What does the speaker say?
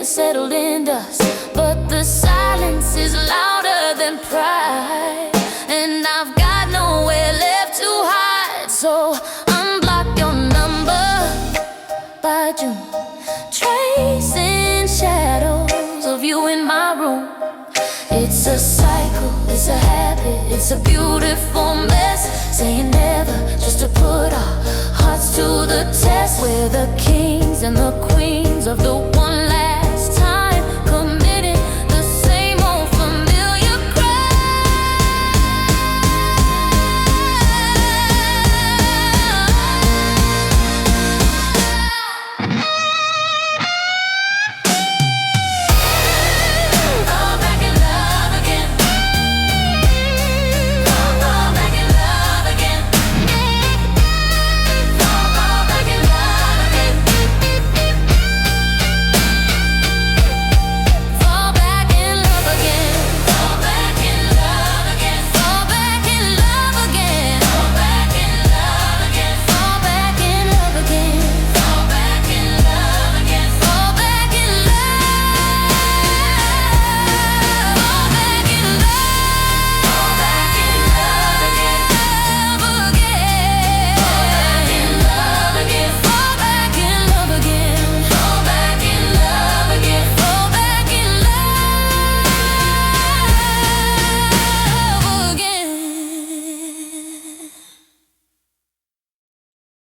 settled in dust, but the silence is louder than pride, and I've got nowhere left to hide. So unblock your number by June, tracing shadows of you in my room. It's a cycle, it's a habit, it's a beautiful mess, saying never just to put our hearts to the test. We're the kings and the queens of the one